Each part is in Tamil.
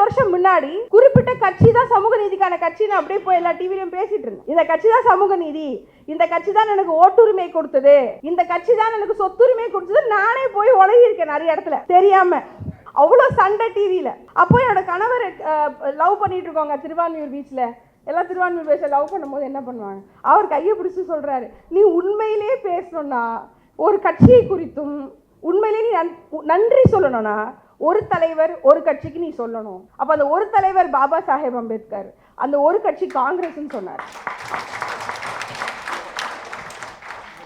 வருஷம் முன்னாடி குறிப்பிட்ட கட்சி தான் சமூக நீதிக்கான கட்சின்னு அப்படியே போய் எல்லா டிவிலையும் பேசிட்டு இருந்தேன். இந்த கட்சி தான் சமூக நீதி, இந்த கட்சி தான் எனக்கு ஓட்டுரிமை கொடுத்தது, இந்த கட்சி தான் எனக்கு சொத்துரிமை கொடுத்தது, நானே போய் உலகி இருக்கேன் நிறைய இடத்துல தெரியாம. அவ்வளோ சண்டை டிவியில. அப்போ என்னோட கணவர் லவ் பண்ணிட்டு இருக்கோங்க திருவான்மியூர் பீச்ல. எல்லாம் திருவான்மியூர் பீச்ல லவ் பண்ணும்போது என்ன பண்ணுவாங்க, அவர் கையை பிடிச்சி சொல்றாரு, நீ உண்மையிலே பேசணும்னா ஒரு கட்சியை குறித்தும் உண்மையிலே நீ நன்றி சொல்லணும்னா ஒரு தலைவர் ஒரு கட்சிக்கு நீ சொல்லணும். அப்ப அந்த ஒரு தலைவர் பாபா சாஹேப் அம்பேத்கர், அந்த ஒரு கட்சி காங்கிரஸ் சொன்னார்.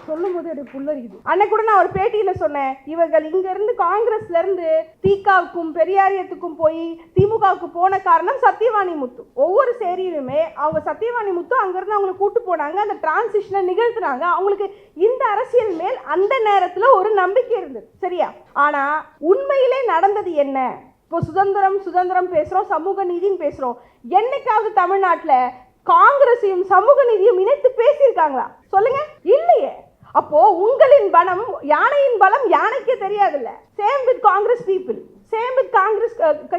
சொல்லும் போது எனக்கு புல்லரிக்குது. அன்னைக்கு கூட நான் ஒரு பேட்டியில சொன்னேன், இவர்கள் இங்க இருந்து காங்கிரஸ்ல இருந்து திகாவுக்கும் பெரியாரியத்துக்கும் போய் திமுகவுக்கு போன காரணம் சத்தியவாணி முத்து. ஒவ்வொரு சேரியிலுமே அவங்க சத்தியவாணி முத்து அங்க இருந்து அவங்களை கூட்டு போனாங்க, அந்த டிரான்சிஷனை நிகழ்த்தினாங்க. அவங்களுக்கு இந்த அரசியல் மேல் அந்த நேரத்துல ஒரு நம்பிக்கை இருந்தது, சரியா? ஆனா உண்மையிலே நடந்தது என்ன? இப்போ சுதந்திரம் பேசுறோம், சமூக நீதினு பேசுறோம். என்னைக்காவது தமிழ்நாட்டுல காங்கிரஸையும் சமூக நீதியும் இணைத்து பேசியிருக்காங்களா? சொல்லுங்க, இல்லையே. அப்போ உங்களின் பலம், யானையின் பலம் யானைக்கே தெரியாதுல்ல. Same with Congress people, same with Congress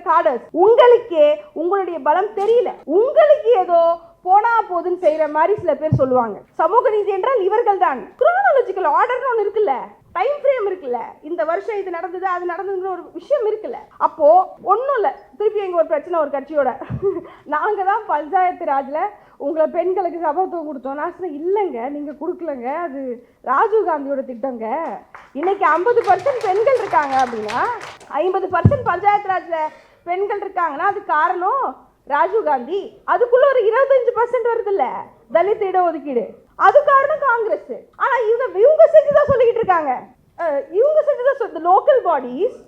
cadres. உங்களுக்கே உங்களுடைய பலம் தெரியல. உங்களுக்கு ஏதோ போனா போதுன்னு செய்யற மாதிரி சில பேர் சொல்லுவாங்க. சமூக நீதி என்றால் இவர்கள் தான். குரோனாலஜிக்கல் ஆர்டர்னு ஒன்று இருக்குல்ல, டைம் ஃப்ரேம் இருக்குல்ல, இந்த வருஷம் இது நடந்தது அது நடந்ததுங்கிற ஒரு விஷயம் இருக்குல்ல. அப்போ ஒன்றும் இல்லை, திருப்பி எங்க ஒரு பிரச்சனை ஒரு கட்சியோட, நாங்க தான் பஞ்சாயத்து ராஜ்ல உங்களை பெண்களுக்கு சமத்துவம் கொடுத்தோம். நான் சொன்னேன், இல்லைங்க நீங்க கொடுக்கலங்க, அது ராஜீவ் காந்தியோட திட்டங்க. இன்னைக்கு 50% பெண்கள் இருக்காங்க அப்படின்னா, 50% பஞ்சாயத்து ராஜ்ல பெண்கள் இருக்காங்கன்னா அது காரணம் ராஜீவ் காந்தி. அதுக்குள்ள ஒரு 25% வருது இல்ல தலித் இடஒதுக்கீடு, அது காரணம் காங்கிரஸ். ஆனா இவங்க செஞ்சுதான் சொல்லிக்கிட்டு இருக்காங்க, இவங்க செஞ்சுதான் லோக்கல் பாடிஸ்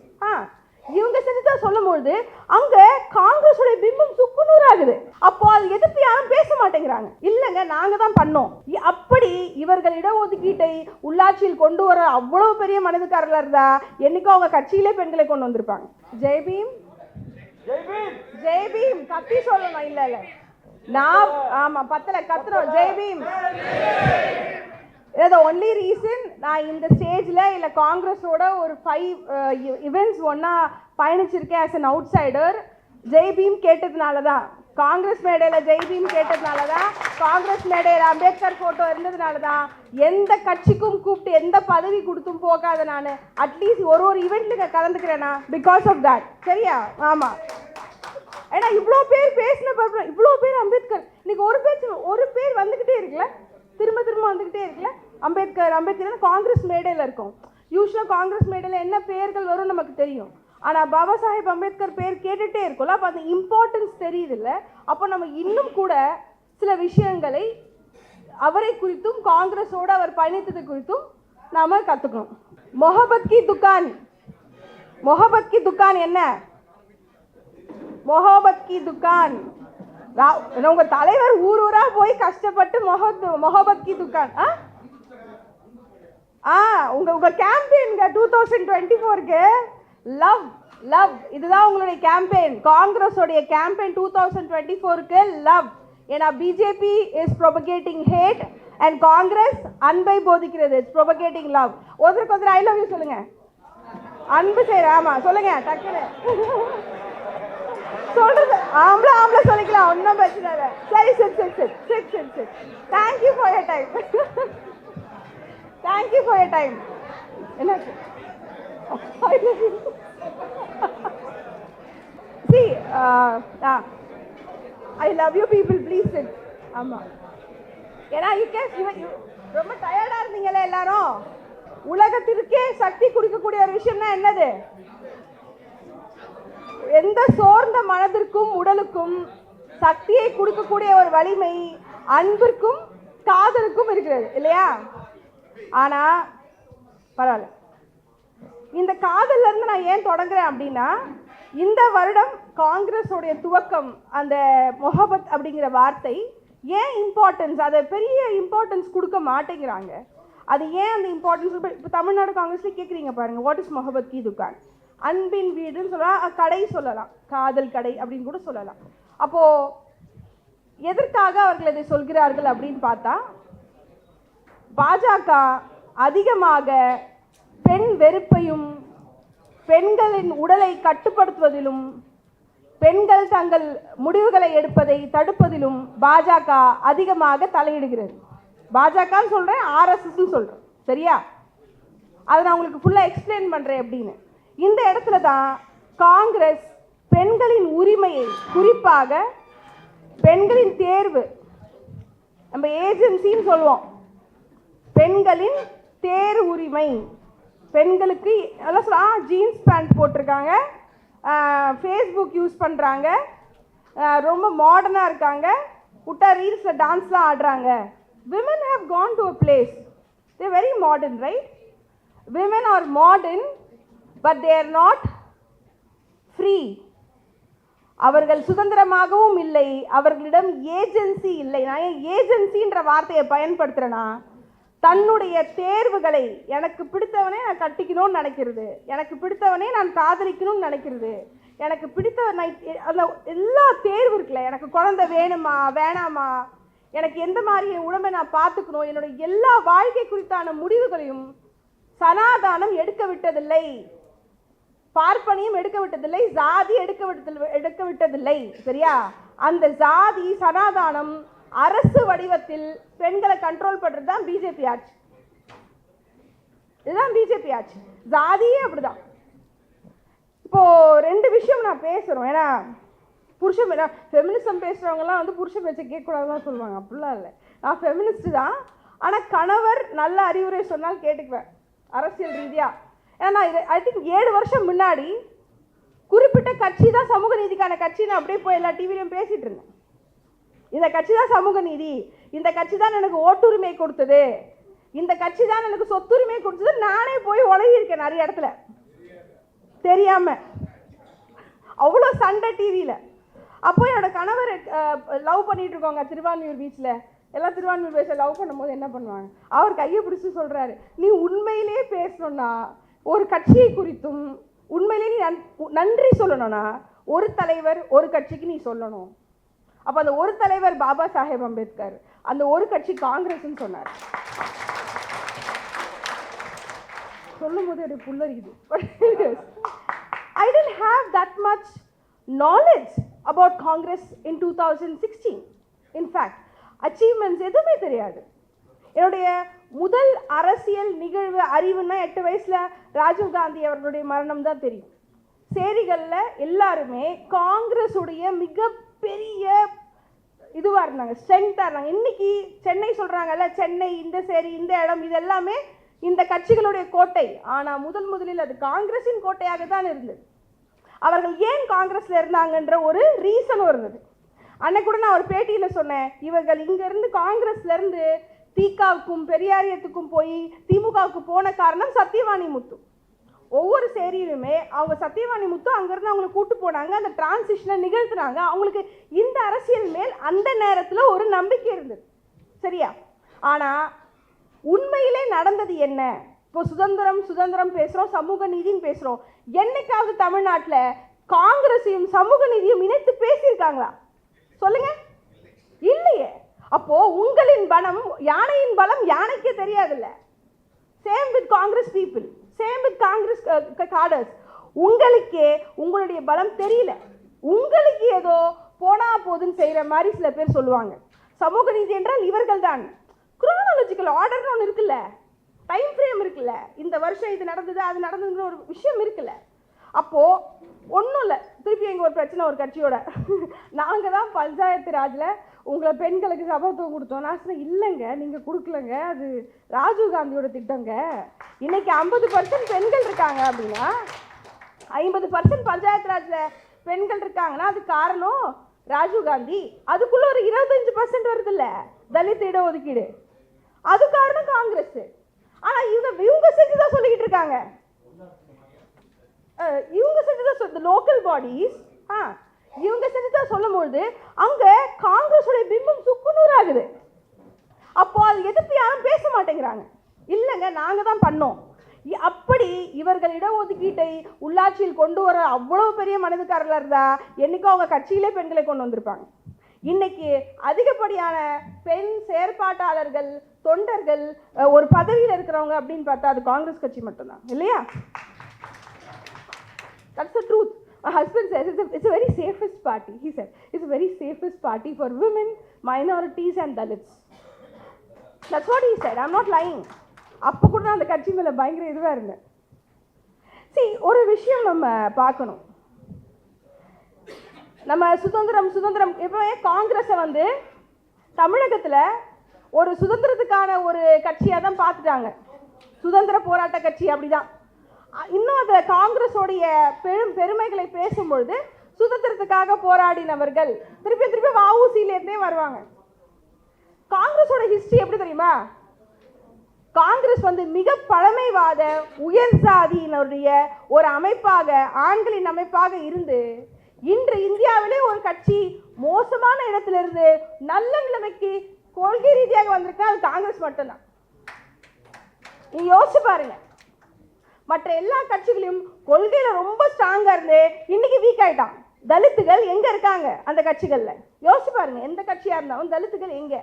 இவங்க செஞ்சுதான் சொல்லும்போது அங்க காங்கிரஸோட பிம்பம் சுக்குநூறு ஆகுது. அப்போ அது எதிர்த்து யாரும் பேச மாட்டேங்கிறாங்க. இல்லைங்க நாங்க தான் பண்ணோம். அப்படி இவர்கள் இடஒதுக்கீட்டை உள்ளாட்சியில் கொண்டு வர அவ்வளவு பெரிய மனதுக்காரர்களா இருந்தா என்னைக்கும் அவங்க கட்சியிலே பெண்களை கொண்டு வந்திருப்பாங்க. ஜெய்பீம் ஜெய்பீம் கத்தி சொல்லணும். இல்ல இல்ல நான் ஆமா பத்தல கத்துறோம் ஜெய்பீம். The only reason நான் இந்த ஸ்டேஜ்ல இல்ல காங்கிரஸோட ஒரு 5 ஈவென்ட்ஸ் ஒன்னா பயணிச்சிருக்கேன் as an outsider, ஜெய்பீம் கேட்டதுனால தான். காங்கிரஸ் மேடையில ஜெய்பீம் கேட்டதுனால தான், காங்கிரஸ் மேடையில அம்பேத்கர் போட்டோ இருந்ததுனால தான், எந்த கட்சிக்கும் கூப்பிட்டு எந்த பதவி கொடுத்தும் போகாத நான் அட்லீஸ்ட் ஒரு ஈவெண்ட்ல கலந்துக்கிறேனா பிகாஸ் ஆஃப் தட். சரியா? ஆமா. ஏன்னா இவ்வளோ பேர் பேசின, இவ்வளோ பேர் அம்பேத்கர், இன்னைக்கு ஒரு பேர் வந்துகிட்டே இருக்குல்ல, திரும்ப வந்துகிட்டே இருக்குல்ல. அம்பேத்கர் காங்கிரஸ் மேடையில் இருக்கும். யூஸ்வலாக காங்கிரஸ் மேடையில் என்ன பெயர்கள் வரும் நமக்கு தெரியும், ஆனால் பாபா சாஹேப் அம்பேத்கர் பேர் கேட்டுகிட்டே இருக்கும்ல. அப்போ அந்த இம்பார்ட்டன்ஸ் தெரியுது இல்லை. அப்போ நம்ம இன்னும் கூட சில விஷயங்களை அவரை குறித்தும் காங்கிரஸோடு அவர் பயணித்தது குறித்தும் நாம் கற்றுக்கணும். மொஹபத் கி துக்கான் என்ன? மொஹபத் கி துக்கான், உங்க தலைவர் ஊரா போய் கஷ்டப்பட்டு மொஹபத் கி துக்கான். உங்க கேம்பெயின் 2024க்கு லவ் இதுதான் உங்களுடைய கேம்பெயின். காங்கிரஸோடைய கேம்பெயின் 2024க்கு லவ். ஏன்னா BJP is propagating hate and Congress அன்பை போதிக்கிறது, இட்ஸ் ப்ரொபகேட்டிங் லவ். ஒருத்தருக்கு ஐ லவ் யூ சொல்லுங்க, அன்பு செய்யற. ஆமா சொல்லுங்க டக்குனு சொல்றது. ஆம்பளை சொல்லிக்கலாம், ஒன்றும் பிரச்சனை இல்லை. சரி சரி. Thank you for your time. Thank you for your time. என்ன see I love you people, please sit. ஆமா, ஏன்னா ரொம்ப டயர்டா இருந்தீங்களே எல்லாரும். உலகத்திற்கே சக்தி கொடுக்கக்கூடிய ஒரு விஷயம்னா என்னது? எந்த சோர்ந்த மனதிற்கும் உடலுக்கும் சக்தியை கொடுக்கக்கூடிய ஒரு வலிமை அன்பிற்கும் காதலுக்கும் இருக்கிறது இல்லையா? ஆனா பரவாயில்ல, இந்த காதல்ல இருந்து நான் ஏன் தொடங்குறேன் அப்படின்னா, இந்த வருடம் காங்கிரஸோடைய துவக்கம், அந்த மொஹபத் அப்படிங்கிற வார்த்தை ஏன் இம்பார்ட்டன்ஸ், அதை பெரிய இம்பார்ட்டன்ஸ் கொடுக்க மாட்டேங்கிறாங்க. அது ஏன் அந்த இம்பார்ட்டன்ஸ்? இப்போ தமிழ்நாடு காங்கிரஸ்ல கேட்குறீங்க பாருங்க, வாட் இஸ் மொஹபத் கி துக்கான்? அன்பின் வீடுன்னு சொல்லலாம், கடை சொல்லலாம், காதல் கடை அப்படின்னு கூட சொல்லலாம். அப்போ எதற்காக அவர்கள் இதை சொல்கிறார்கள் அப்படின்னு பார்த்தா, பாஜக அதிகமாக பெண் வெறுப்பையும் பெண்களின் உடலை கட்டுப்படுத்துவதிலும் பெண்கள் தங்கள் முடிவுகளை எடுப்பதை தடுப்பதிலும் பாஜக அதிகமாக தலையிடுகிறது. பாஜகன்னு சொல்கிறேன், ஆர்எஸ்எஸ்ன்னு சொல்கிறேன், சரியா? அதை நான் உங்களுக்கு ஃபுல்லாக எக்ஸ்பிளைன் பண்ணுறேன் எப்படின்னு. இந்த இடத்துல தான் காங்கிரஸ் பெண்களின் உரிமையை, குறிப்பாக பெண்களின் தேர்வு, நம்ம ஏஜென்சின்னு சொல்லுவோம், பெண்களின் தேர்வு உரிமை, பெண்களுக்கு எல்லாம் ஜீன்ஸ் பேண்ட் போட்டிருக்காங்க, ஃபேஸ்புக் யூஸ் பண்ணுறாங்க, ரொம்ப மாடர்னாக இருக்காங்க, விட்டா ரீல்ஸில் டான்ஸ்லாம் ஆடுறாங்க. Women have gone to a place, they're very modern, right? Women are modern, but they are not free. அவர்கள் சுதந்திரமாகவும் இல்லை, அவர்களிடம் ஏஜென்சி இல்லை. நான் ஏன் ஏஜென்சின்ற வார்த்தையை பயன்படுத்துகிறேன்னா, தன்னுடைய தேர்வுகளை எனக்கு பிடித்தவனே நான் கட்டிக்கணும்னு நினைக்கிறது, எனக்கு பிடித்தவனே நான் காதலிக்கணும்னு நினைக்கிறது, எனக்கு பிடித்த அந்த எல்லா தேர்வு இருக்குல்ல, எனக்கு குழந்தை வேணுமா வேணாமா, எனக்கு எந்த மாதிரி என் உடம்பை நான் பார்த்துக்கணும், என்னுடைய எல்லா வாழ்க்கை குறித்தான முடிவுகளையும் சனாதானம் எடுக்க விட்டதில்லை, பார்ப்பனியும் எடுக்க விட்டதில்லை, ஜாதி எடுக்க விட்டதில்லை, சரியா? அந்த ஜாதி சனாதானம் அரசு வடிவத்தில் பெண்களை கண்ட்ரோல் பண்றது தான் பிஜேபி ஆட்சி. இதுதான் பிஜேபி ஆட்சி. ஜாதியே அப்படிதான். இப்போ ரெண்டு விஷயம் நான் பேசுறோம், ஏன்னா புருஷன் ஃபெமினிசம் பேசுறவங்கலாம் வந்து புருஷன் பேச்சை கேட்கக்கூடாதுதான் சொல்லுவாங்க. அப்படிலாம் இல்லை, நான் ஃபெமினிஸ்ட் தான், ஆனால் கணவர் நல்ல அறிவுரை சொன்னால் கேட்டுக்குவேன் அரசியல் ரீதியா. ஏன்னா நான் ஐ திங்க் 7 வருஷம் முன்னாடி குறிப்பிட்ட கட்சி தான் சமூக நீதிக்கான கட்சின்னு அப்படியே போய் எல்லா டிவிலையும் பேசிட்டு இருந்தேன். இந்த கட்சி தான் சமூக நீதி, இந்த கட்சி தான் எனக்கு ஓட்டுரிமை கொடுத்தது, இந்த கட்சி தான் எனக்கு சொத்துரிமை கொடுத்தது, நானே போய் உலகியிருக்கேன் நிறைய இடத்துல தெரியாம, அவ்வளோ சண்டை டிவியில். அப்போ என்னோட கணவர் லவ் பண்ணிட்டு இருக்கோங்க திருவான்மியூர் பீச்சில், எல்லாம் திருவான்மியூர் பீச்சில் லவ் பண்ணும்போது என்ன பண்ணுவாங்க, அவர் கையை பிடிச்சி சொல்கிறாரு, நீ உண்மையிலே பேசணும்னா ஒரு கட்சியை குறித்தும் உண்மையிலே நீ நன்றி சொல்லணும்னா ஒரு தலைவர் ஒரு கட்சிக்கு நீ சொல்லணும். அப்போ அந்த ஒரு தலைவர் பாபா சாஹேப் அம்பேத்கர், அந்த ஒரு கட்சி காங்கிரஸ்ன்னு சொன்னார். சொல்லும் போது எனக்கு புல்லரிக்குது. I didn't have that much knowledge about Congress in 2016. In fact, achievements எதுவுமே தெரியாது. என்னுடைய முதல் அரசியல் நிகழ்வு அறிவுன்னா 8 வயசுல ராஜீவ் காந்தி அவர்களுடைய மரணம் தான் தெரியும். சேரிகளில் எல்லாருமே காங்கிரஸ் உடைய மிகப்பெரிய இதுவாக இருந்தாங்க, ஸ்ட்ரென்த்தாக இருந்தாங்க. இன்னைக்கு சென்னை சொல்கிறாங்கல்ல, சென்னை இந்த சேரி இந்த இடம் இது எல்லாமே இந்த கட்சிகளுடைய கோட்டை. ஆனால் முதலில் அது காங்கிரஸின் கோட்டையாக தான் இருந்தது. அவர்கள் ஏன் காங்கிரஸில் இருந்தாங்கன்ற ஒரு ரீசனும் இருந்தது. அன்னைக்கு கூட நான் ஒரு பேட்டியில் சொன்னேன், இவர்கள் இங்கேருந்து காங்கிரஸ்லேருந்து தீகாவுக்கும் பெரியாரியத்துக்கும் போய் திமுகவுக்கு போன காரணம் சத்தியவாணி முத்து. ஒவ்வொரு சேரியிலுமே அவங்க சத்தியவாணி முத்து அங்கேருந்து அவங்களை கூட்டு போனாங்க, அந்த டிரான்சிஷனை நிகழ்த்தினாங்க. அவங்களுக்கு இந்த அரசியல் மேல் அந்த நேரத்தில் ஒரு நம்பிக்கை இருந்தது, சரியா? ஆனால் உண்மையிலே நடந்தது என்ன? இப்போ சுதந்திரம் பேசுகிறோம், சமூக நீதின்னு பேசுகிறோம். என்னைக்காவது தமிழ்நாட்டில் காங்கிரஸையும் சமூக நீதியும் இணைத்து பேசியிருக்காங்களா? சொல்லுங்க, இல்லையே. அப்போ உங்களின் பலம், யானையின் பலம் யானைக்கே தெரியாதுல்ல. Same with Congress people, same with Congress cadres. உங்களுக்கே உங்களுடைய பலம் தெரியல, உங்களுக்கு ஏதோ போனா போதுன்னு செய்கிற மாதிரி சில பேர் சொல்லுவாங்க. சமூக நீதி என்றால் இவர்கள் தான். குரோனாலஜிக்கல் ஆர்டர்னு ஒன்று இருக்குல்ல, டைம் ஃப்ரேம் இருக்குல்ல, இந்த வருஷம் இது நடந்தது அது நடந்ததுங்கிற ஒரு விஷயம் இருக்குல்ல. அப்போது ஒன்றும் இல்லை, திருப்பி எங்கள் ஒரு பிரச்சனை ஒரு கட்சியோட, நாங்கள் தான் பஞ்சாயத்து ராஜில் உங்களை பெண்களுக்கு சபத்துவம் கொடுத்தோம். நான் சொன்னேன், இல்லைங்க நீங்கள் கொடுக்கலங்க, அது ராஜீவ் காந்தியோட திட்டங்க. இன்னைக்கு 50% பெண்கள் இருக்காங்க அப்படின்னா, 50% பஞ்சாயத்து ராஜில் பெண்கள் இருக்காங்கன்னா அது காரணம் ராஜீவ் காந்தி. அதுக்குள்ள ஒரு 25% வருது இல்லை தலித் இட ஒதுக்கீடு, அது காரணம் காங்கிரஸ். ஆனால் இவங்க செஞ்சுதான் சொல்லிக்கிட்டு இருக்காங்க, இவங்க செஞ்சுதான் லோக்கல் பாடிஸ் இவங்க செஞ்சுதான் சொல்லும்போது அங்கே காங்கிரஸோட பிம்பம் சுக்குநூறு ஆகுது. அப்போ அது எதிர்த்து யாரும் பேச மாட்டேங்கிறாங்க. இல்லைங்க நாங்கள் தான் பண்ணோம். அப்படி இவர்கள் இடஒதுக்கீட்டை உள்ளாட்சியில் கொண்டு வர அவ்வளோ பெரிய மனதுக்காரர்களாக இருந்தால் என்னைக்கோ அவங்க கட்சியிலே பெண்களை கொண்டு வந்திருப்பாங்க. இன்னைக்கு அதிகப்படியான பெண் செயற்பாட்டாளர்கள், தொண்டர்கள், ஒரு பதவியில் இருக்கிறவங்க அப்படின்னு பார்த்தா அது காங்கிரஸ் கட்சி மட்டும்தான், இல்லையா? That's the truth. My husband says it's a very safest party. He said it's a very safest party for women, minorities and Dalits. That's what he said. I'm not lying. அப்போ கூட நான் அந்த கட்சி மேலே பயங்கர இதுவாக இருந்தேன். சரி, ஒரு விஷயம் நம்ம பார்க்கணும். நம்ம சுதந்திரம் எப்பவுமே காங்கிரஸை வந்து தமிழகத்தில் ஒரு சுதந்திரத்துக்கான ஒரு கட்சியாக தான் பார்த்துட்டாங்க. சுதந்திர போராட்ட கட்சி அப்படிதான். இன்னும் அந்த காங்கிரஸோடைய பெருமைகளை பேசும்பொழுது சுதந்திரத்துக்காக போராடினவர்கள் திருப்பி வஉசிலேருந்தே வருவாங்க. காங்கிரஸோட ஹிஸ்டரி எப்படி தெரியுமா? காங்கிரஸ் வந்து மிக பழமைவாத உயர் சாதியினுடைய ஒரு அமைப்பாக, ஆண்களின் அமைப்பாக இருந்து இன்று இந்தியாவிலே ஒரு கட்சி மோசமான இடத்திலிருந்து நல்ல நிலைமைக்கு கொள்கை ரீதியாக வந்திருக்கா அது காங்கிரஸ் மட்டும்தான். நீங்க யோசிச்சு பாருங்க. மற்ற எல்லா கட்சிகளையும் கொள்கையில ரொம்ப ஸ்ட்ராங்கா இருந்து இன்னைக்கு வீக் ஆயிட்டான். தலித்துகள் எங்க இருக்காங்க அந்த கட்சிகள்ல? யோசிச்சு பாருங்க. எந்த கட்சியா இருந்தாலும் தலித்துகள் எங்க?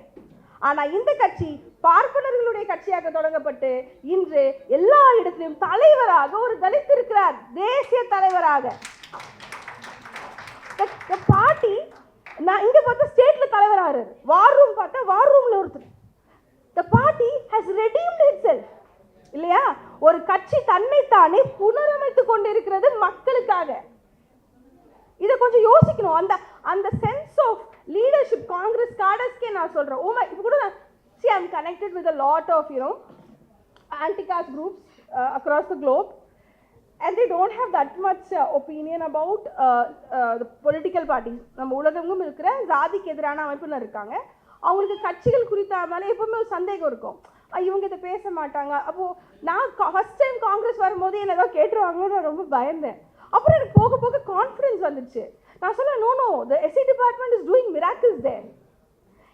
ஆனா இந்த கட்சி பார்ப்பனர்களுடைய கட்சியாக தொடங்கப்பட்டு இன்று எல்லா இடத்திலும் தலைவராக ஒரு தலித் இருக்கிறார், தேசிய தலைவராக. பார்ட்டி நான் இங்க பார்த்தா ஸ்டேட்ல தலைவராகிறார், வார் ரூம் பார்த்தா வார் ரூம்ல ஒருத்தர். The party has redeemed itself. இல்லையா? ஒரு கட்சி தன்னைத்தானே புனரமைத்துக் கொண்டிருக்கிறது மக்களுக்காக. இதை கொஞ்சம் யோசிக்கணும். அந்த சென்ஸ் ஆஃப் லீடர்ஷிப் காங்கிரஸ் காடர்ஸ்க்கே நான் சொல்றேன். இப்போ கூட see I'm connected with a lot of anti-caste groups across the globe and they don't have that much opinion about the political parties. நம்ம உலகெங்கும் இருக்கிற ஜாதிக்கு எதிரான அமைப்புன்னு இருக்காங்க. அவங்களுக்கு கட்சிகள் குறித்த மேலே எப்பவுமே ஒரு சந்தேகம் இருக்கும். இவங்க இதை பேச மாட்டாங்க. அப்போது நான் ஃபர்ஸ்ட் டைம் காங்கிரஸ் வரும்போது என்ன ஏதோ கேட்டுருவாங்கன்னு நான் ரொம்ப பயந்தேன். அப்புறம் எனக்கு போக போக கான்ஃபிடன்ஸ் வந்துச்சு. நான் சொன்னேன், no the SC department is doing miracles there.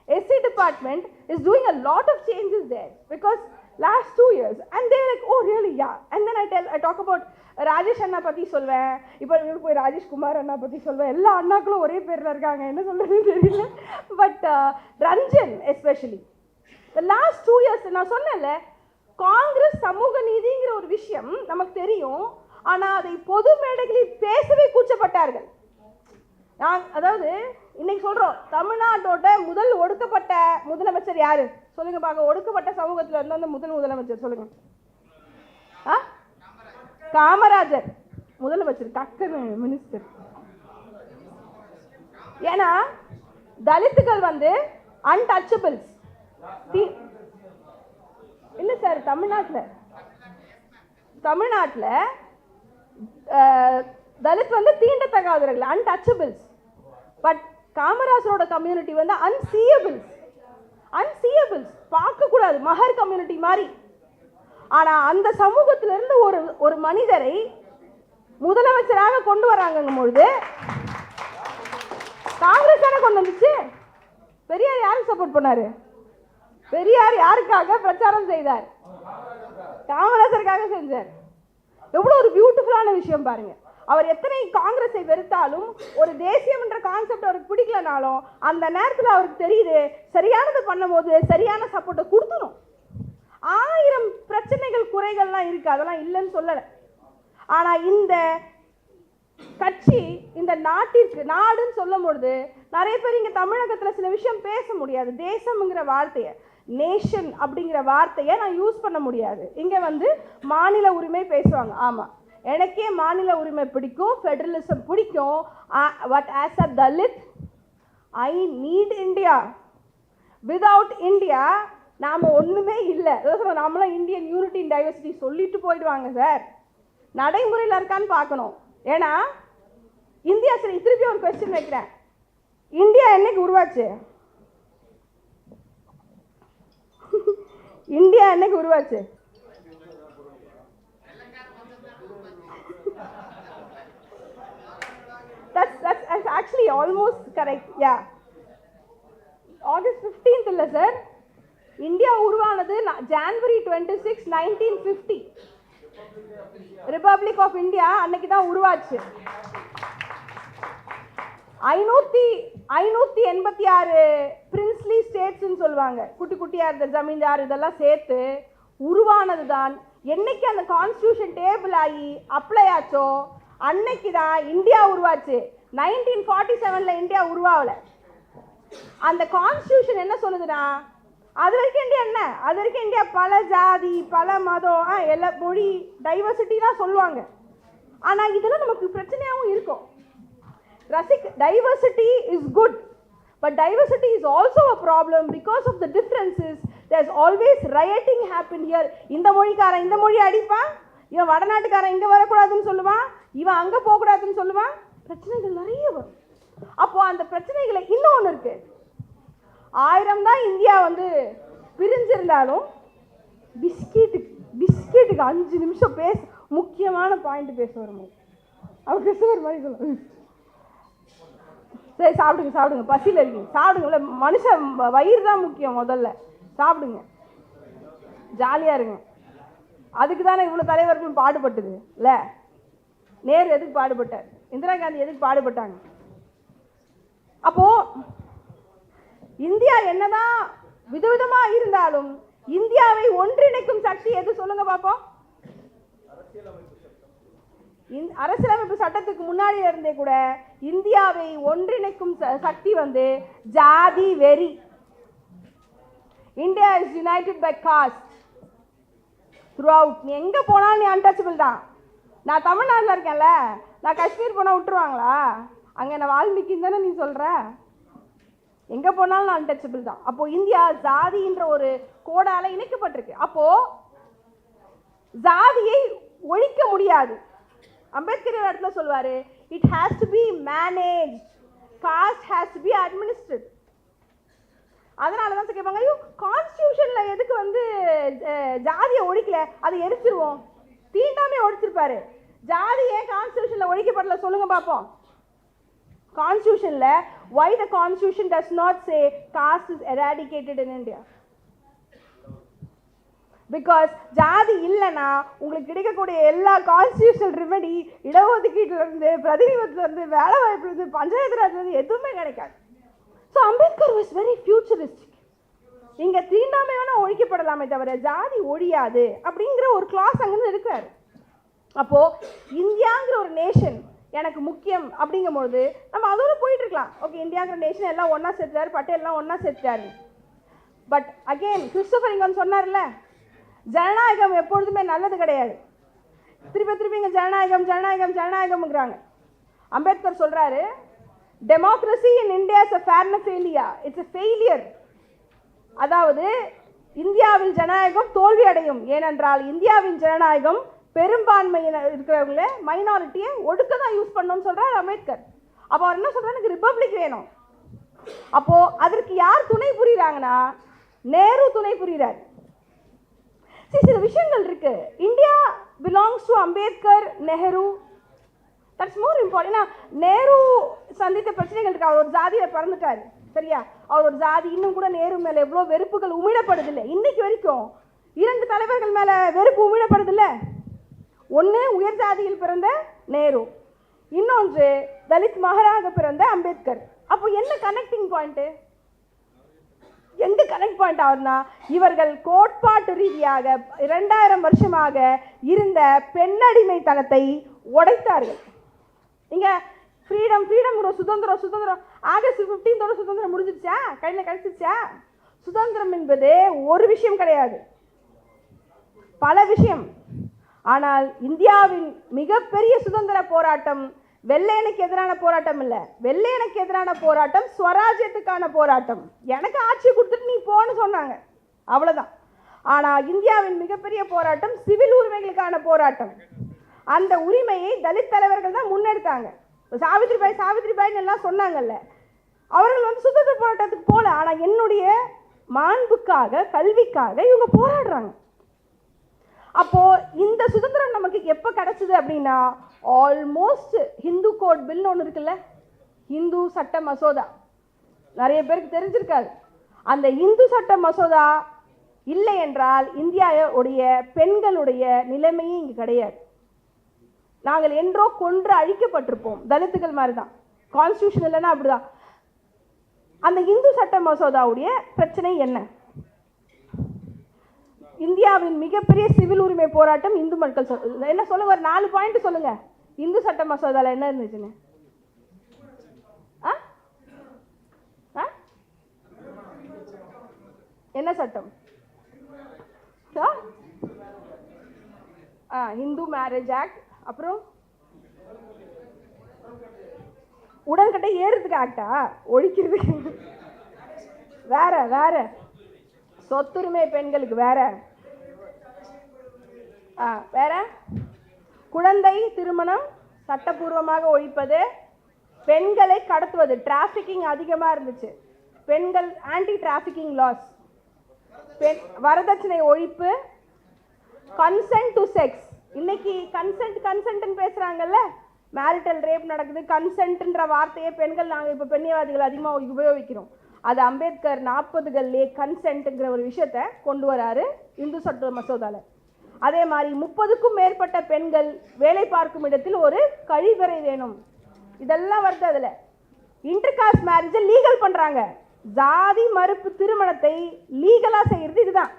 SC department is doing a lot of changes there because last 2 years and they're like, oh really, yeah. And then I talk about Rajesh அண்ணா பற்றி சொல்வேன். இப்போ இவருக்கு போய் ராஜேஷ் குமார் அண்ணா பற்றி சொல்வேன். எல்லா அண்ணாக்களும் ஒரே பேரில் இருக்காங்க, என்ன சொல்கிறதுன்னு தெரியல. But Ranjan especially the last 2 years நான் சொன்னேன்ல, காங்கிரஸ் சமூக நீதிங்கிற ஒரு விஷயம் நமக்கு தெரியும். ஆனால் அதை பொது மேடைகளில் பேசவே கூச்சப்பட்டார்கள். அதாவது இன்னைக்கு சொல்கிறோம், தமிழ்நாட்டோட முதல் ஒடுக்கப்பட்ட முதலமைச்சர் யாரு சொல்லுங்க பார்க்க? ஒடுக்கப்பட்ட சமூகத்தில் இருந்த அந்த முதலமைச்சர் சொல்லுங்க. காமராஜர் முதலமைச்சர், டக்குன்னு மினிஸ்டர். ஏன்னா தலித்துகள் வந்து அன்டச்சபிள்ஸ். இல்லை சார், தமிழ்நாட்டில் தலித் வந்து தீண்டத்தகாதவர்கள், அன்டச்சபிள்ஸ். பட் காமராஜரோட கம்யூனிட்டி வந்து அன்சீயபிள்ஸ், பார்க்கக்கூடாது, மகர் கம்யூனிட்டி மாதிரி. ஆனால் அந்த சமூகத்திலிருந்து ஒரு மனிதரை முதலமைச்சராக கொண்டு வராங்கும் பொழுது காங்கிரஸ் தானே கொண்டு வந்துச்சு. பெரியார் யாருக்கு சப்போர்ட் பண்ணாரு? பெரியார் யாருக்காக பிரச்சாரம் செய்தார்? காமராஜருக்காக செஞ்சார். எவ்வளோ ஒரு பியூட்டிஃபுல்லான விஷயம் பாருங்க. அவர் எத்தனை காங்கிரஸை வெறுத்தாலும், ஒரு தேசியம் என்ற கான்செப்ட் அவருக்கு பிடிக்கலனாலும், அந்த நேரத்தில் அவருக்கு தெரியுது சரியானது பண்ணும்போது சரியான சப்போர்ட்டை கொடுத்துடும். 1000 பிரச்சனைகள் குறைகள்லாம் இருக்கு, அதெல்லாம் இல்லைன்னு சொல்லலை. ஆனால் இந்த கட்சி இந்த நாடுன்னு சொல்லும் பொழுது நிறைய பேர் இங்கே தமிழகத்தில் சில விஷயம் பேச முடியாது. தேசம்ங்கிற வார்த்தையை, நேஷன் அப்படிங்கிற வார்த்தையை நான் யூஸ் பண்ண முடியாது. இங்கே வந்து மாநில உரிமை பேசுவாங்க. ஆமாம், எனக்கே மாநில உரிமை பிடிக்கும், ஃபெடரலிசம் பிடிக்கும். But as a Dalit I need India. Without India நாம் ஒன்றுமே இல்லை. நாமளாம் இந்தியன் யூனிட்டி இன் டைவர்சிட்டி சொல்லிட்டு போயிடுவாங்க சார். நடைமுறையில் இருக்கான்னு பார்க்கணும். ஏன்னா இந்தியா, சரி திருப்பி ஒரு கொஸ்டின் வைக்கிறேன், இந்தியா என்னைக்கு உருவாச்சு? இந்தியா என்னைக்கு உருவாச்சு? That's actually almost correct. Yeah. August 15th இல்ல சார், இந்தியா உருவானது January 26, 1950. ரிபப்ளிக் ஆஃப் இந்தியா அன்னைக்கு தான் உருவாச்சு. 586 பிரின்ஸ்லி ஸ்டேட்ஸ்ன்னு சொல்லுவாங்க, குட்டி குட்டியாக இருந்த ஜமீன்தார் இதெல்லாம் சேர்த்து உருவானது தான். என்னைக்கு அந்த கான்ஸ்டியூஷன் டேபிள் ஆகி அப்ளை ஆச்சோ அன்னைக்கு தான் இந்தியா உருவாச்சு. 1947 இந்தியா உருவாகல. அந்த கான்ஸ்டியூஷன் என்ன சொல்லுதுன்னா, அது வரைக்கும் இந்தியா என்ன, அது வரைக்கும் இந்தியா பல ஜாதி, பல மதம், எல்லா மொழி, டைவர்சிட்டி தான் சொல்லுவாங்க. ஆனால் இதெல்லாம் நமக்கு பிரச்சனையாகவும் இருக்கும். Diversity is good, but diversity is also a problem because of the differences. There's always rioting happen here. இந்த மொழிக்காரன் இந்த மொழி அடிப்பான், இவன் வடநாட்டுக்காரன் இங்கே வரக்கூடாதுன்னு சொல்லுவான், இவன் அங்கே போகக்கூடாதுன்னு சொல்லுவான். பிரச்சனைகள் நிறைய வரும். அப்போ அந்த பிரச்சனைகளை இன்னொன்று இருக்கு. 1000 தான் இந்தியா வந்து பிரிஞ்சிருந்தாலும் பிஸ்கெட்டுக்கு 5 நிமிஷம் முக்கியமான பாயிண்ட் பேச வரும். அவர் பேசுகிற மாதிரி சொல்லுவாங்க. சரி சாப்பிடுங்க, பசியில் இருக்கீங்க சாப்பிடுங்கள. மனுஷன் வயிறு தான் முக்கியம். முதல்ல சாப்பிடுங்க, ஜாலியாக இருங்க. அதுக்கு தானே இவ்வளோ தலைவர்களும் பாடுபட்டது இல்லை? நேரு எதுக்கு பாடுபட்டார்? இந்திரா காந்தி எதுக்கு பாடுபட்டாங்க? அப்போது இந்தியா என்னதான் விதவிதமாக இருந்தாலும் இந்தியாவை ஒன்றிணைக்கும் சக்தி எது சொல்லுங்க பார்ப்போம்? அரசியலமைப்பு சட்டத்துக்கு முன்னாடி இருந்தே கூட இந்தியாவை ஒன்றிணைக்கும் சக்தி வந்து ஜாதி வெறி. India is united by caste throughout. நீ எங்கே போனாலும் நீ அன்டச்சபிள் தான். நான் தமிழ்நாட்டில் இருக்கேன்ல, நான் காஷ்மீர் போனால் விட்டுருவாங்களா? அங்கே நான் வால்மீகின்னு தானே நீ சொல்கிற. எங்கே போனாலும் நான் அன்டச்சபிள் தான். அப்போது இந்தியா ஜாதின்ற ஒரு கோடால் இணைக்கப்பட்டிருக்கு. அப்போது ஜாதியை ஒழிக்க முடியாது. அம்பேத்கர் இடத்துல சொல்லுவார், it has to be manage, caste has to be administrate. அதனால தான் கேட்பாங்க, ஐயோ கான்ஸ்டியூஷனில் எதுக்கு வந்து ஜாதியை ஒழிக்கல, அதை எரிச்சிருவோம். தீண்டாமே ஒழிச்சிருப்பாரு. ஜாதி ஏன் கான்ஸ்டியூஷனில் ஒழிக்கப்படல சொல்லுங்க பார்ப்போம். கான்ஸ்டியூஷனில் why the constitution does not say caste is eradicated in India? Because ஜாதி இல்லைன்னா உங்களுக்கு கிடைக்கக்கூடிய எல்லா கான்ஸ்டியூஷனல் ரெமெடி, இடஒதுக்கீட்டிலிருந்து, பிரதிநிதித்துவத்திலிருந்து, வேலை வாய்ப்புலேருந்து, பஞ்சாயத்து ராஜ்லேருந்து எதுவுமே கிடைக்காது. So Ambedkar was very futuristic. இங்கே தீண்டாமை வேணால் ஒழிக்கப்படலாமே தவிர ஜாதி ஒழியாது அப்படிங்கிற ஒரு கிளாஸ் அங்கேருந்து இருக்காரு. அப்போது இந்தியாங்கிற ஒரு நேஷன் எனக்கு முக்கியம் அப்படிங்கும்பொழுது நம்ம அதோட போயிட்டு இருக்கலாம். ஓகே, இந்தியாங்கிற நேஷன் எல்லாம் ஒன்றா சேர்த்தாரு, பட்டேல்லாம் ஒன்றா சேர்த்தாரு. பட் அகெயின் கிறிஸ்டோபர் இங்கன்னு சொன்னார்ல, ஜனநாயகம் எப்பொழுதுமே நல்லது கிடையாது. திருப்பி இங்கே ஜனநாயகம்ங்கிறாங்க. அம்பேத்கர் சொல்கிறாரு, democracy in India is a failure, it's a failure. அதாவது இந்தியாவில் ஜனநாயகம் தோல்வி அடையும். ஏனென்றால் இந்தியாவின் ஜனநாயகம் பெரும்பான்மையினர் இருக்கிறவங்கள மைனாரிட்டியை ஒடுக்க தான் யூஸ் பண்ணணும்னு சொல்கிறார் அம்பேத்கர். அப்போ அவர் என்ன சொல்கிறார், எனக்கு ரிப்பப்ளிக் வேணும். அப்போது அதற்கு யார் துணை புரிகிறாங்கன்னா, நேரு துணை புரிகிறார். சில விஷயங்கள் இருக்கு. India belongs to Ambedkar, Nehru. That's more important. ஏன்னா நேரு சந்தித்த பிரச்சனைகள் இருக்கு. அவர் ஒரு ஜாதியில் பிறந்துட்டார், சரியா? அவர் ஒரு ஜாதி. இன்னும் கூட நேரு மேலே எவ்வளோ வெறுப்புகள் உமிழப்படுதில்லை. இன்னைக்கு வரைக்கும் 2 தலைவர்கள் மேலே வெறுப்பு உமிழப்படுதில்லை. ஒன்று உயர் ஜாதியில் பிறந்த நேரு, இன்னொன்று தலித் மகராக பிறந்த அம்பேத்கர். அப்போ என்ன கனெக்டிங் பாயிண்ட்டு? எங்கே கனெக்ட் பாயிண்ட் ஆகுதுன்னா, இவர்கள் கோட்பாட்டு ரீதியாக 2000 வருஷமாக இருந்த பெண்ணடிமைத்தனத்தை உடைத்தார்கள். இங்கே ஃப்ரீடம் சுதந்திரம் ஆகஸ்ட் 15 சுதந்திரம் முடிஞ்சிருச்சா? கையில் கிடைச்சிருச்சா? சுதந்திரம் என்பது ஒரு விஷயம் கிடையாது, பல விஷயம். ஆனால் இந்தியாவின் மிகப்பெரிய சுதந்திர போராட்டம் வெள்ளையனுக்கு எதிரான போராட்டம் இல்லை. வெள்ளையனுக்கு எதிரான போராட்டம் ஸ்வராஜ்யத்துக்கான போராட்டம். எனக்கு ஆட்சி கொடுத்துட்டு நீ போன்னு சொன்னாங்க, அவ்வளோதான். ஆனால் இந்தியாவின் மிகப்பெரிய போராட்டம் சிவில் உரிமைகளுக்கான போராட்டம். அந்த உரிமையை தலித் தலைவர்கள் தான் முன்னெடுத்தாங்க. சாவித்ரிபாய்ன்னு எல்லாம் சொன்னாங்கல்ல, அவர்கள் வந்து சுதந்திர போராட்டத்துக்கு போகல. ஆனால் என்னுடைய மாண்புக்காக, கல்விக்காக இவங்க போராடுறாங்க. அப்போது இந்த சுதந்திரம் நமக்கு எப்போ கிடச்சிது அப்படின்னா, ஆல்மோஸ்ட் ஹிந்து கோட் பில்னு ஒன்று இருக்குல்ல, இந்து சட்ட மசோதா, நிறைய பேருக்கு தெரிஞ்சிருக்காது. அந்த இந்து சட்ட மசோதா இல்லை என்றால் இந்தியாவுடைய பெண்களுடைய நிலைமையே இங்கே கிடையாது. நாங்கள் என்றோ கொன்று அழிக்கப்பட்டிருப்போம், தலித்துகள் மாதிரி தான். கான்ஸ்டியூஷன் இல்லைன்னா அப்படிதான். அந்த இந்து சட்ட மசோதாவுடைய பிரச்சனை என்ன? இந்தியாவின் மிகப்பெரிய சிவில் உரிமை போராட்டம் இந்து மக்கள் என்ன சொல்லுங்க, ஒரு 4 பாயிண்ட் சொல்லுங்க. இந்து சட்ட மசோதாவில் என்ன இருந்துச்சுன்னு? என்ன சட்டம்? இந்து மேரேஜ் ஆக்ட், அப்புறம் உடன்கட்டை ஏறுறதுக்கு ஆக்டா, ஒழிக்கிறதுக்கு வேற வேற, சொத்துரிமை பெண்களுக்கு வேற, வேற குழந்தை திருமணம் சட்டப்பூர்வமாக ஒழிப்பது, பெண்களை கடத்துவது, டிராஃபிக்கிங் அதிகமாக இருந்துச்சு, பெண்கள் ஆன்டி டிராஃபிக்கிங் லாஸ், வரதட்சணை ஒழிப்பு, கன்சென்ட் டு செக்ஸ். இன்னைக்கு கன்சென்ட்னு பேசுறாங்கல்ல, மேரிட்டல் ரேப் நடக்குது, கன்சென்ட்ன்ற வார்த்தையை பெண்கள் நாங்கள் இப்போ பெண்ணியவாதிகள் அதிகமாக உபயோகிக்கிறோம். அது அம்பேத்கர் 40களிலே கன்சென்ட்ங்கிற ஒரு விஷயத்தை கொண்டு வராரு இந்து சட்ட மசோதாவில். அதே மாதிரி 30க்கும் மேற்பட்ட பெண்கள் வேலை பார்க்கும் இடத்தில் ஒரு கழிவறை வேணும், இதெல்லாம் வருது. அதில் இன்டர்காஸ்ட் மேரேஜை லீகல் பண்ணுறாங்க. ஜாதி மறுப்பு திருமணத்தை லீகலாக செய்கிறது இதுதான்.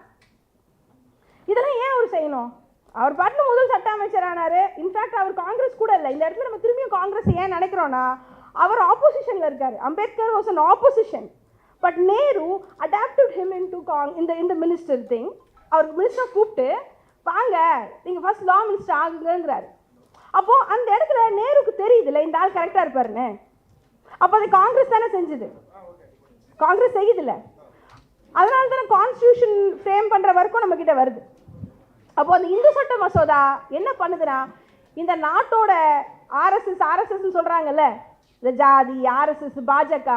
இதெல்லாம் ஏன் அவர் செய்யணும்? அவர் பாட்டு முதல் சட்ட அமைச்சர் ஆனார். இன்ஃபேக்ட் அவர் காங்கிரஸ் கூட இல்லை. இந்த இடத்துல நம்ம திரும்பியும் காங்கிரஸ் ஏன் நினைக்கிறோன்னா, அவர் ஆப்போசிஷனில் இருக்கார். Ambedkar was an opposition, but Nehru adapted him இந்த மினிஸ்டர் திங். அவருக்கு மினிஸ்டர் கூப்பிட்டு வாங்க நீங்கள் ஃபர்ஸ்ட் லா மினிஸ்டர் ஆகுங்கிறாரு. அப்போது அந்த இடத்துல நேருக்கு தெரியுதுல்ல இந்த ஆள் கரெக்டாக இருப்பாருன்னு. அப்போ அது காங்கிரஸ் தானே செஞ்சுது, காங்கிரஸ் செய்யுதில்ல. அதனால தானே கான்ஸ்டியூஷன் ஃப்ரேம் பண்ணுற வரைக்கும் நம்மக்கிட்ட வருது. அப்போ அந்த இந்து சட்ட மசோதா என்ன பண்ணுதுன்னா, இந்த நாட்டோட ஆர்எஸ்எஸ்ன்னு சொல்கிறாங்கல்ல, இந்த ஜாதி, ஆர்எஸ்எஸ், பாஜக,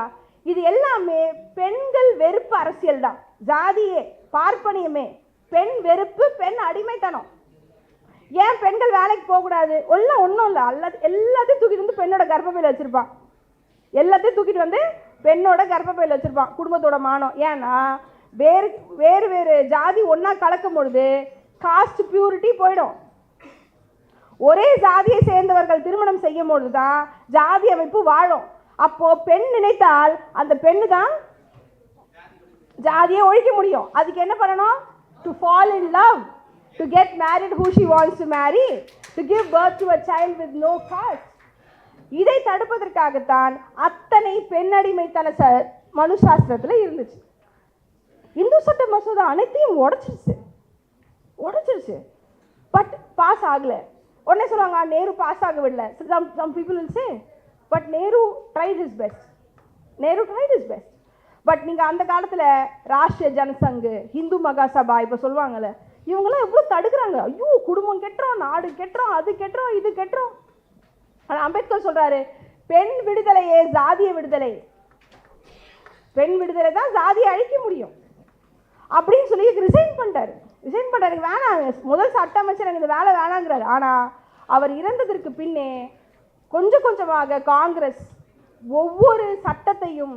இது எல்லாமே பெண்கள் வெறுப்பு அரசியல் தான். ஜாதியே, பார்ப்பனியமே, பெண் வெறுப்பு, பெண் அடிமைத்தனம். ஏன் பெண்கள் வேலைக்கு போகக்கூடாது? ஒன்றும் இல்லை, எல்லாத்தையும் தூக்கிட்டு வந்து பெண்ணோட கர்ப்பப்பையில் வச்சுருப்பான். எல்லாத்தையும் தூக்கிட்டு வந்து பெண்ணோட கர்ப்பப்பையில் வச்சுருப்பான், குடும்பத்தோட மானம். ஏன்னா வேறு வேறு வேறு ஜாதி ஒன்றா கலக்கும் பொழுது காஸ்ட் பியூரிட்டி போயிடும். ஒரே ஜாதியை சேர்ந்தவர்கள் திருமணம் செய்யும் பொழுது தான் ஜாதி அமைப்பு வாழும். அப்போ பெண் நினைத்தால் அந்த பெண்ணு தான் ஜாதியை ஒழிக்க முடியும். அதுக்கு என்ன பண்ணணும்? To fall in love, to get married who she wants to marry, to give birth to a child with no caste. இதை தடுப்பதற்காகத்தான் அத்தனை பெண்ணடிமைத்தன மனு சாஸ்திரத்தில் இருந்துச்சு. இந்து சட்ட மசோதா அனைத்தையும் உடைச்சிருச்சு. பட் பாஸ் ஆகலை. உடனே சொல்லுவாங்க நேரு பாஸ் ஆக விடல. some people will say, but Nehru tried his best. But நீங்கள் அந்த காலத்தில் ராஷ்ட்ரிய ஜனசங்கு, ஹிந்து மகாசபா இப்போ சொல்லுவாங்கள்ல, இவங்களாம் எவ்வளோ தடுக்கிறாங்க. ஐயோ குடும்பம் கெட்டுறோம், நாடு கெட்டுறோம், அது கெட்டுறோம், இது கெட்டுறோம். ஆனால் அம்பேத்கர் சொல்கிறாரு, பெண் விடுதலையே ஜாதிய விடுதலை, பெண் விடுதலை தான் ஜாதியை அழிக்க முடியும் அப்படின்னு சொல்லி ரிசைன் பண்ணிட்டாரு. வேணாங்க, முதல் சட்ட அமைச்சர் எனக்கு இந்த வேலை வேணாங்கிறாரு. ஆனால் அவர் இறந்ததற்கு பின்னே கொஞ்சம் கொஞ்சமாக காங்கிரஸ் ஒவ்வொரு சட்டத்தையும்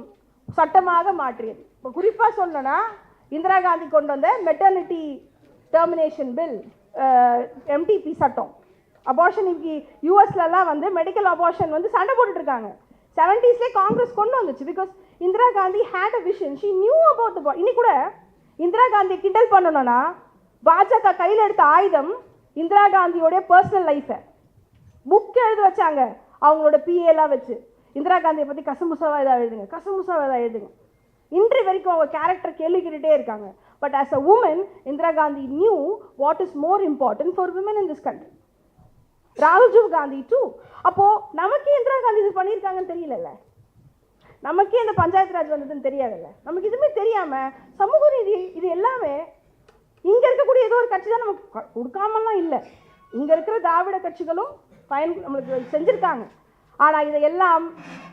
சட்டமாக மாற்றியது. இப்போ குறிப்பாக சொல்லணும்னா, இந்திரா காந்தி கொண்டு வந்த மெட்டர்னிட்டி டெர்மினேஷன் பில், எம்டிபி சட்டம், அபார்ஷன். இன்னைக்கு யூஎஸ்லலாம் வந்து மெடிக்கல் அபார்ஷன் வந்து சண்டை போட்டுட்ருக்காங்க. 70s காங்கிரஸ் கொண்டு வந்துச்சு. Because Indira Gandhi had a vision, she knew about the. இன்னைக்கு கூட இந்திரா காந்தியை கிண்டல் பண்ணணும்னா, பாஜக கையில் எடுத்த ஆயுதம் இந்திரா காந்தியோடைய பர்சனல் லைஃபை புக் எழுத வச்சாங்க. அவங்களோட பிஏலாம் வச்சு இந்திரா காந்தியை பற்றி கசமுசாவாக ஏதாவது எழுதுங்க. இன்று வரைக்கும் அவங்க கேரக்டர் கேள்வி கேட்டுகிட்டே இருக்காங்க. But as a woman, Indira Gandhi knew what is more important for women in this country. Rajiv Gandhi too. அப்போது நமக்கே இந்திரா காந்தி இது பண்ணியிருக்காங்கன்னு தெரியலல்ல, நமக்கே இந்த பஞ்சாயத்து ராஜ் வந்ததுன்னு தெரியாதுல்ல. நமக்கு இதுவுமே தெரியாமல் சமூக நீதி இது எல்லாமே இங்கே இருக்கக்கூடிய ஏதோ ஒரு கட்சி தான் நமக்கு கொடுக்காமலாம் இல்லை. இங்கே இருக்கிற திராவிட கட்சிகளும் நம்மளுக்கு செஞ்சுருக்காங்க. ஆனால் இதையெல்லாம்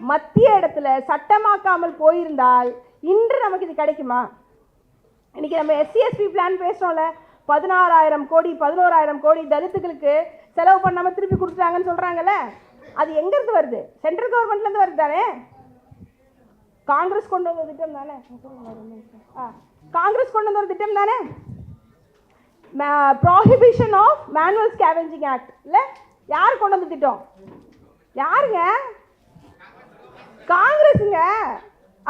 மத்திய இடத்துல சட்டமாக்காமல் போயிருந்தால் இன்று நமக்கு இது கிடைக்குமா? இன்றைக்கி நம்ம SC/ST பிளான் பேசுகிறோம்ல, 16,000 கோடி 11,000 கோடி தலித்துகளுக்கு செலவு பண்ணாமல் திருப்பி கொடுத்துட்டாங்கன்னு சொல்கிறாங்கல்ல, அது எங்கேருந்து வருது? சென்ட்ரல் கவர்மெண்ட்லேருந்து வருது தானே? காங்கிரஸ் கொண்டு வந்த திட்டம் தானே? காங்கிரஸ் கொண்டு வந்த ஒரு திட்டம் தானே, prohibition of manual scavenging act. இல்லை, யார் கொண்டு வந்த திட்டம்? யாருங்க? காங்கிரஸுங்க.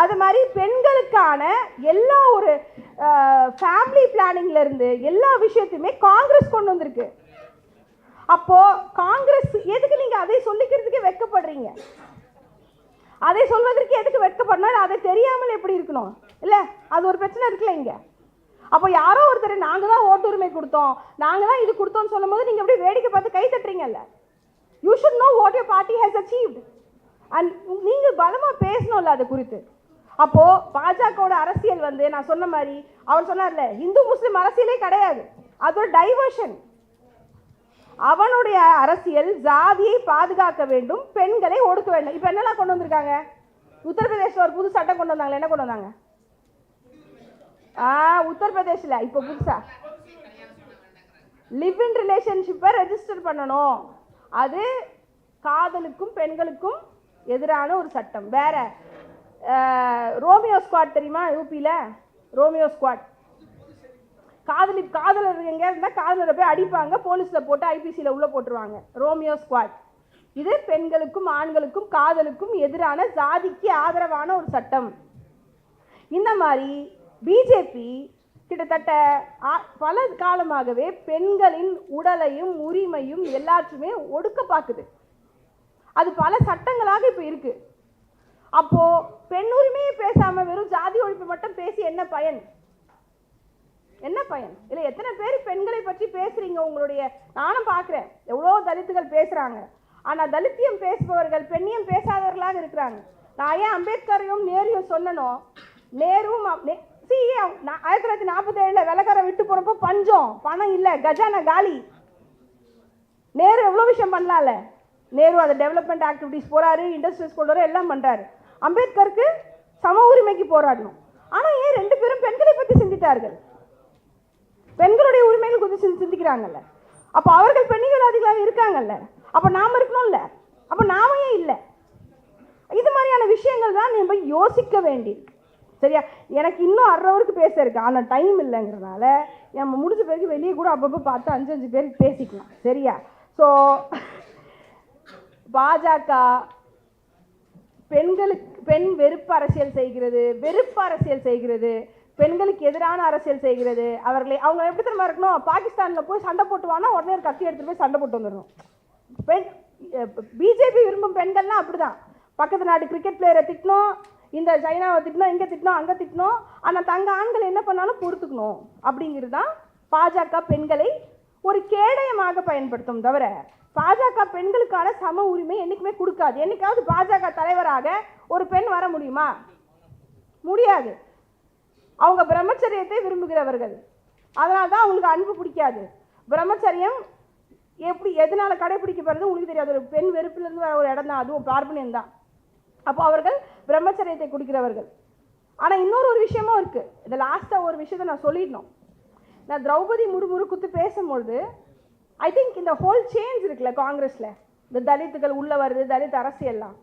அது மாதிரி பெண்களுக்கான எல்லா ஒரு ஃபேமிலி பிளானிங்ல இருந்து எல்லா விஷயத்தையுமே காங்கிரஸ் கொண்டு வந்திருக்கு. அப்போ காங்கிரஸ் எதுக்கு நீங்க அதை சொல்லிக்கிறதுக்கே வெட்கப்படுறீங்க? அதை சொல்வதற்கு எதுக்கு வெட்கப்படணும்? அதை தெரியாமல் எப்படி இருக்கணும்? இல்ல, அது ஒரு பிரச்சனை இருக்குல்ல இங்க. அப்போ யாரோ ஒருத்தர் நாங்க தான் ஓட்டுரிமை கொடுத்தோம், நாங்க தான் இது கொடுத்தோம்னு சொல்லும் போது நீங்க எப்படி வேடிக்கை பார்த்து கை தட்டுறீங்கல்ல? You should know what your party has achieved. And நீங்க பலமா பேசணும்ல அது குறித்து. அப்போ பாஜகவோட அரசியல் வந்து நான் சொன்ன மாதிரி அவர் சொன்னார்ல, இந்து முஸ்லிம் அரசியலே கிடையாது, அது ஒரு டைவர்ஷன். அவனுடைய அரசியல் ஜாதியை பாதுகாக்க வேண்டும், பெண்களை ஒடுக்க வேண்டும். இப்போ என்னெல்லாம் கொண்டு வந்திருக்காங்க? உத்தரப்பிரதேசில் ஒரு புது சட்டம் கொண்டு வந்தாங்களே, என்ன கொண்டு வந்தாங்க? உத்தரப்பிரதேசில் இப்போ புதுசா லிவ் இன் ரிலேஷன்ஷிப்பை ரெஜிஸ்டர் பண்ணணும். அது காதலுக்கும் பெண்களுக்கும் எதிரான ஒரு சட்டம். வேற ரோமியோ ஸ்குவாட் தெரியுமா? யூபியில் ரோமியோ ஸ்குவாட். காதலர் எங்கே இருந்தால் காதலரை போய் அடிப்பாங்க, போலீஸில் போட்டு ஐபிசியில் உள்ளே போட்டுருவாங்க. Romeo squad. இது பெண்களுக்கும் ஆண்களுக்கும் காதலுக்கும் எதிரான ஜாதிக்கு ஆதரவான ஒரு சட்டம். இந்த மாதிரி பிஜேபி கிட்டத்தட்ட பல காலமாகவே பெண்களின் உடலையும் உரிமையும் எல்லாற்றுமே ஒடுக்க பார்க்குது. அது பல சட்டங்களாக இப்போ இருக்கு. அப்போ பெண் உரிமையை பேசாம வெறும் ஜாதி ஒழிப்பு மட்டும் பேசி என்ன பயன்? என்ன பயன்? இல்லை, எத்தனை பேர் பெண்களை பற்றி பேசுறீங்க? உங்களுடைய நானும் பார்க்குறேன், எவ்வளோ தலித்துகள் பேசுறாங்க. ஆனால் தலித்தியம் பேசுபவர்கள் பெண்ணியம் பேசாதவர்களாக இருக்கிறாங்க. நான் ஏன் அம்பேத்கரையும் நேருவும் சொன்னனோ, நேருவும் 1947 வெள்ளக்கார விட்டு போறப்போ பஞ்சம், பணம் இல்லை, கஜானா காலி. நேரு எவ்வளோ விஷயம் பண்ணலாம்ல. நேரு அதை டெவலப்மெண்ட் ஆக்டிவிட்டிஸ் போறாரு, இண்டஸ்ட்ரீஸ் கொண்டு வர எல்லாம் பண்றாரு. அம்பேத்கருக்கு சம உரிமைக்கு போராடணும். ஆனால் ஏன் ரெண்டு பேரும் பெண்களை பற்றி சிந்தித்தார்கள்? பெண்களுடைய உரிமைகள் குறித்து சிந்திக்கிறாங்கல்ல. அப்போ அவர்கள் பெண்ணியவாதிகளாக இருக்காங்கல்ல. அப்போ நாம இருக்கணும்ல. அப்போ நாம ஏன் இல்லை? இது மாதிரியான விஷயங்கள் தான் நம்ம யோசிக்க வேண்டியிருக்கு. சரியா? எனக்கு இன்னும் 1/2 ஹவருக்கு பேச இருக்கு, ஆனால் டைம் இல்லைங்கிறதுனால நம்ம முடிஞ்ச பேருக்கு வெளியே கூட அப்பப்போ பார்த்து 5 பேருக்கு பேசிக்கலாம். சரியா? ஸோ பாஜக பெண் வெறுப்பு அரசியல் செய்கிறது, பெண்களுக்கு எதிரான அரசியல் செய்கிறது. அவங்க எப்படி தெரியுமா இருக்கணும்? பாகிஸ்தானில் போய் சண்டை போட்டு வானா உடனே ஒரு கத்தி எடுத்துட்டு போய் சண்டை போட்டு வந்துடணும். பிஜேபி விரும்பும் பெண்கள்லாம் அப்படிதான். பக்கத்து நாட்டு கிரிக்கெட் பிளேயரை திட்டணும், இந்த சைனாவை திட்டணும், இங்கே திட்டணும், அங்கே திட்டணும். ஆனால் தங்க ஆண்கள் என்ன பண்ணாலும் பொறுத்துக்கணும் அப்படிங்கிறது தான் பாஜக பெண்களை ஒரு கேடயமாக பயன்படுத்தும். தவிர பாஜக பெண்களுக்கான சம உரிமை என்றைக்குமே கொடுக்காது. என்னைக்காவது பாஜக தலைவராக ஒரு பெண் வர முடியுமா? முடியாது. அவங்க பிரம்மச்சரியத்தை விரும்புகிறவர்கள், அதனால தான் அவங்களுக்கு அன்பு பிடிக்காது. பிரம்மச்சரியம் எதனால கடைபிடிக்கப்படுறது உங்களுக்கு தெரியாது. ஒரு பெண் வெறுப்பிலிருந்து வர ஒரு இடம் தான், அதுவும் பார்ப்பனியம் தான். அப்போ அவர்கள் பிரம்மச்சரியத்தை குடிக்கிறவர்கள். ஆனால் இன்னொரு விஷயமும் இருக்குது. இந்த லாஸ்ட்டாக ஒரு விஷயத்தை நான் சொல்லிடணும். நான் திரௌபதி முர்மு குத்து பேசும்பொழுது ஐ திங்க் இந்த ஹோல் சேஞ்ச் இருக்குல்ல காங்கிரஸில், இந்த தலித்துகள் உள்ள வருது, தலித் அரசியல்லாம்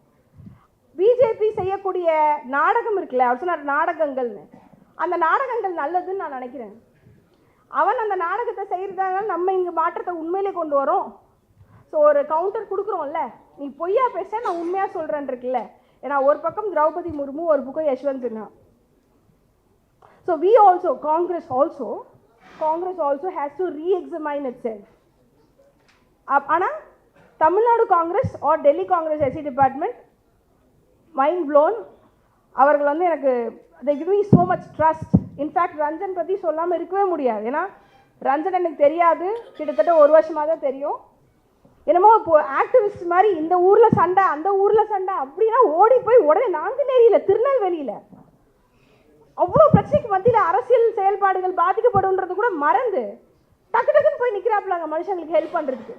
பிஜேபி செய்யக்கூடிய நாடகம் இருக்குல்ல, அவர் சொன்னார் நாடகங்கள்னு. அந்த நாடகங்கள் நல்லதுன்னு நான் நினைக்கிறேன். அவன் அந்த நாடகத்தை செய்கிறதால நம்ம இங்கே மாற்றத்தை உண்மையிலே கொண்டு வரோம். ஸோ ஒரு கவுண்டர் கொடுக்குறோம்ல, நீ பொய்யா பேச நான் உண்மையாக சொல்கிறேன் இருக்குல்ல. ஏன்னா ஒரு பக்கம் திரௌபதி முர்மு, ஒரு பக்கம் Yashwant Sinha. So we also, Congress also has to re-examine itself. ஆனால் Tamil Nadu Congress or Delhi Congress SC department mind blown. அவர்கள் வந்து எனக்கு they give me so much trust. In fact Ranjan பற்றி சொல்லாமல் இருக்கவே முடியாது. ஏன்னா ரஞ்சன் எனக்கு தெரியாது, கிட்டத்தட்ட 1 வருஷமாக தான் தெரியும். என்னமோ இப்போ ஆக்டிவிஸ்ட் மாதிரி இந்த ஊரில் சண்டை, அந்த ஊரில் சண்டை அப்படின்னா ஓடி போய் உடனே நாங்குநேரியில், திருநெல்வேலியில் அவ்வளோ பிரச்சனைக்கு மத்தியில் அரசியல் செயல்பாடுகள் பாதிக்கப்படுன்றது கூட மறந்து டக்கு டக்குன்னு போய் நிற்கிறாப்புலாங்க மனுஷங்களுக்கு ஹெல்ப் பண்ணுறதுக்கு.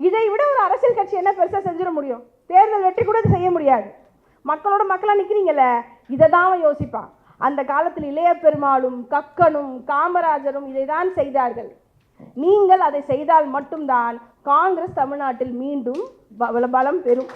இதை விட ஒரு அரசியல் கட்சி என்ன பெருசாக செஞ்சிட முடியும்? தேர்தல் வெற்றி கூட செய்ய முடியாது. மக்களோட மக்களாக நிற்கிறீங்கள, இதை தான் யோசிப்பான். அந்த காலத்தில் இளைய பெருமாளும் கக்கனும் காமராஜரும் இதை தான் செய்தார்கள். நீங்கள் அதை செய்தால் மட்டும்தான் காங்கிரஸ் தமிழ்நாட்டில் மீண்டும் பலம் பெறும்.